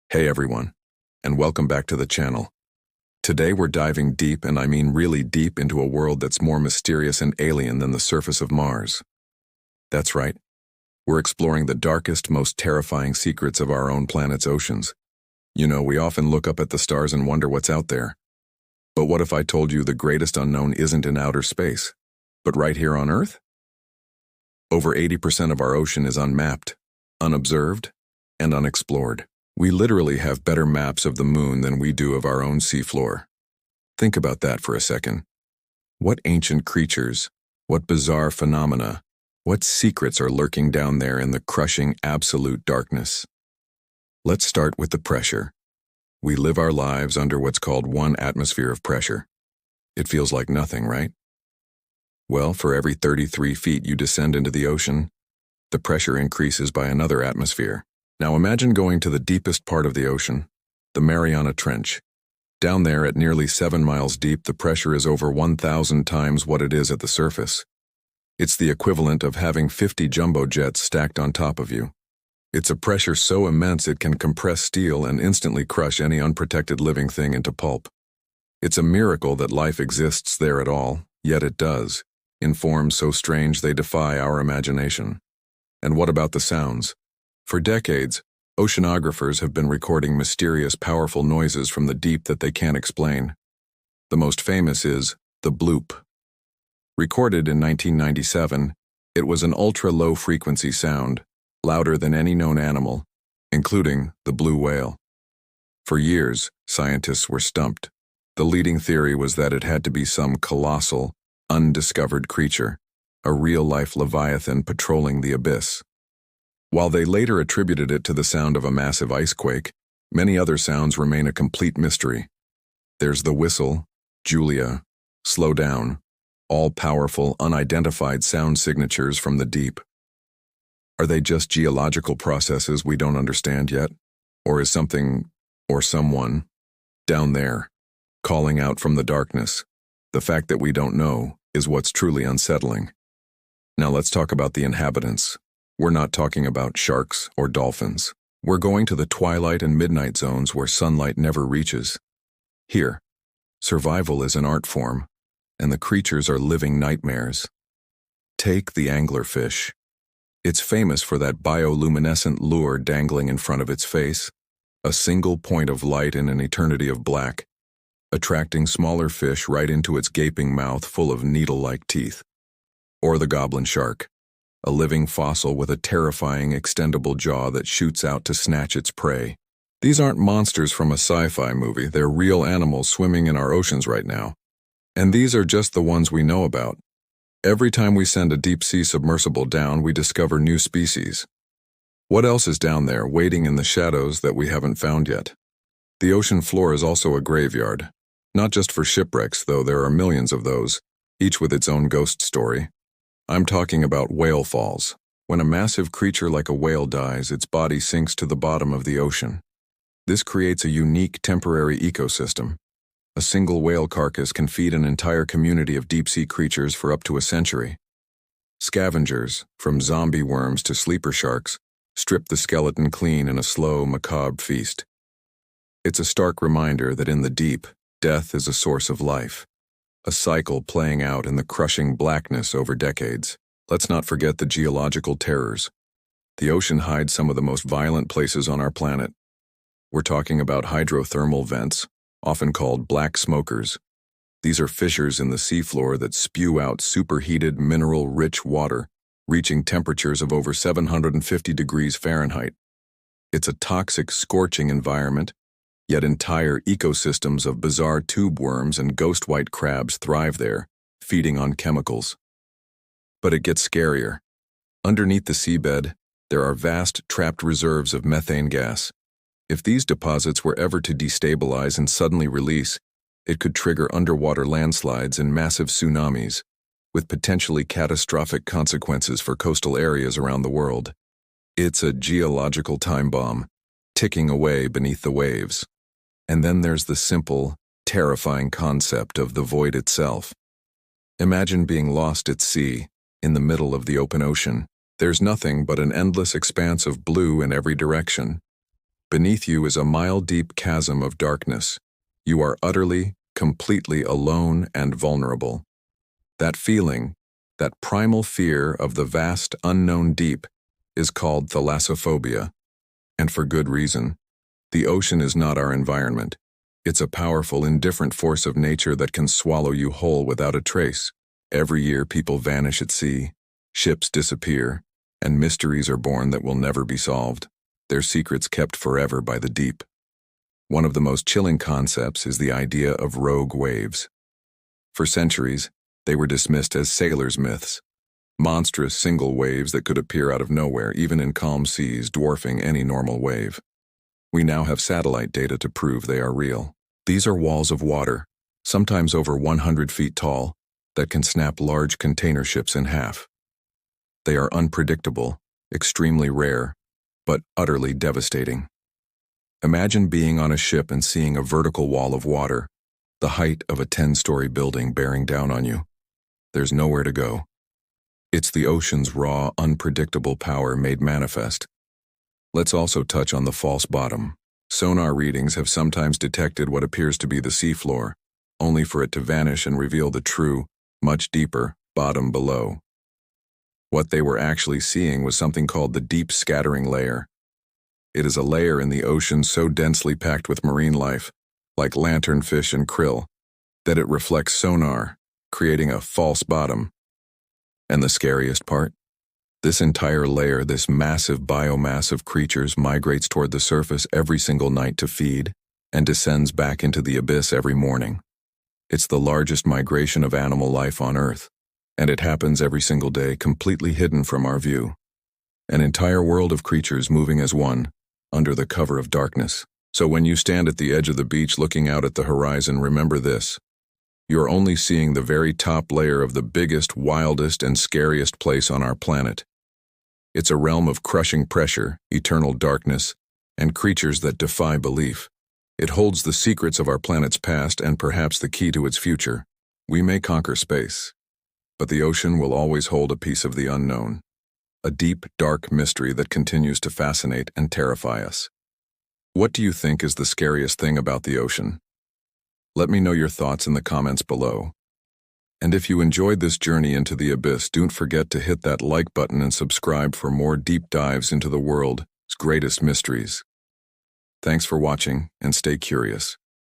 Hey everyone, and welcome back to the channel. Today we're diving deep, and I mean really deep, into a world that's more mysterious and alien than the surface of Mars. That's right, we're exploring the darkest, most terrifying secrets of our own planet's oceans. You know, we often look up at the stars and wonder what's out there. But what if I told you the greatest unknown isn't in outer space, but right here on Earth? Over 80% of our ocean is unmapped, unobserved, and unexplored. We literally have better maps of the moon than we do of our own seafloor. Think about that for a second. What ancient creatures, what bizarre phenomena, what secrets are lurking down there in the crushing absolute darkness? Let's start with the pressure. We live our lives under what's called 1 atmosphere of pressure. It feels like nothing, right? Well, for every 33 feet you descend into the ocean, the pressure increases by another atmosphere. Now imagine going to the deepest part of the ocean, the Mariana Trench. Down there at nearly 7 miles deep, the pressure is over 1,000 times what it is at the surface. It's the equivalent of having 50 jumbo jets stacked on top of you. It's a pressure so immense it can compress steel and instantly crush any unprotected living thing into pulp. It's a miracle that life exists there at all, yet it does, in forms so strange they defy our imagination. And what about the sounds? For decades, oceanographers have been recording mysterious, powerful noises from the deep that they can't explain. The most famous is the bloop. Recorded in 1997, it was an ultra-low frequency sound, louder than any known animal, including the blue whale. For years, scientists were stumped. The leading theory was that it had to be some colossal, undiscovered creature, a real-life leviathan patrolling the abyss. While they later attributed it to the sound of a massive ice quake, many other sounds remain a complete mystery. There's the whistle, Julia, slow down, all-powerful, unidentified sound signatures from the deep. Are they just geological processes we don't understand yet? Or is something, or someone, down there, calling out from the darkness? The fact that we don't know is what's truly unsettling. Now let's talk about the inhabitants. We're not talking about sharks or dolphins. We're going to the twilight and midnight zones where sunlight never reaches. Here, survival is an art form, and the creatures are living nightmares. Take the anglerfish. It's famous for that bioluminescent lure dangling in front of its face, a single point of light in an eternity of black, attracting smaller fish right into its gaping mouth full of needle-like teeth. Or the goblin shark, a living fossil with a terrifying extendable jaw that shoots out to snatch its prey. These aren't monsters from a sci-fi movie, they're real animals swimming in our oceans right now. And these are just the ones we know about. Every time we send a deep-sea submersible down, we discover new species. What else is down there, waiting in the shadows that we haven't found yet? The ocean floor is also a graveyard. Not just for shipwrecks, though there are millions of those, each with its own ghost story. I'm talking about whale falls. When a massive creature like a whale dies, its body sinks to the bottom of the ocean. This creates a unique temporary ecosystem. A single whale carcass can feed an entire community of deep-sea creatures for up to a century. Scavengers, from zombie worms to sleeper sharks, strip the skeleton clean in a slow, macabre feast. It's a stark reminder that in the deep, death is a source of life. A cycle playing out in the crushing blackness over decades. Let's not forget the geological terrors. The ocean hides some of the most violent places on our planet. We're talking about hydrothermal vents, often called black smokers. These are fissures in the seafloor that spew out superheated, mineral-rich water, reaching temperatures of over 750 degrees Fahrenheit. It's a toxic, scorching environment, yet entire ecosystems of bizarre tube worms and ghost white crabs thrive there, feeding on chemicals. But it gets scarier. Underneath the seabed, there are vast trapped reserves of methane gas. If these deposits were ever to destabilize and suddenly release, it could trigger underwater landslides and massive tsunamis, with potentially catastrophic consequences for coastal areas around the world. It's a geological time bomb, ticking away beneath the waves. And then there's the simple, terrifying concept of the void itself. Imagine being lost at sea, in the middle of the open ocean. There's nothing but an endless expanse of blue in every direction. Beneath you is a mile-deep chasm of darkness. You are utterly, completely alone and vulnerable. That feeling, that primal fear of the vast, unknown deep, is called thalassophobia. And for good reason. The ocean is not our environment. It's a powerful, indifferent force of nature that can swallow you whole without a trace. Every year, people vanish at sea, ships disappear, and mysteries are born that will never be solved, their secrets kept forever by the deep. One of the most chilling concepts is the idea of rogue waves. For centuries, they were dismissed as sailors' myths, monstrous single waves that could appear out of nowhere, even in calm seas, dwarfing any normal wave. We now have satellite data to prove they are real. These are walls of water, sometimes over 100 feet tall, that can snap large container ships in half. They are unpredictable, extremely rare, but utterly devastating. Imagine being on a ship and seeing a vertical wall of water, the height of a 10-story building bearing down on you. There's nowhere to go. It's the ocean's raw, unpredictable power made manifest. Let's also touch on the false bottom. Sonar readings have sometimes detected what appears to be the seafloor, only for it to vanish and reveal the true, much deeper, bottom below. What they were actually seeing was something called the deep scattering layer. It is a layer in the ocean so densely packed with marine life, like lanternfish and krill, that it reflects sonar, creating a false bottom. And the scariest part? This entire layer, this massive biomass of creatures, migrates toward the surface every single night to feed and descends back into the abyss every morning. It's the largest migration of animal life on Earth, and it happens every single day, completely hidden from our view. An entire world of creatures moving as one, under the cover of darkness. So when you stand at the edge of the beach looking out at the horizon, remember this. You're only seeing the very top layer of the biggest, wildest, and scariest place on our planet. It's a realm of crushing pressure, eternal darkness, and creatures that defy belief. It holds the secrets of our planet's past and perhaps the key to its future. We may conquer space, but the ocean will always hold a piece of the unknown, a deep, dark mystery that continues to fascinate and terrify us. What do you think is the scariest thing about the ocean? Let me know your thoughts in the comments below. And if you enjoyed this journey into the abyss, don't forget to hit that like button and subscribe for more deep dives into the world's greatest mysteries. Thanks for watching, and stay curious.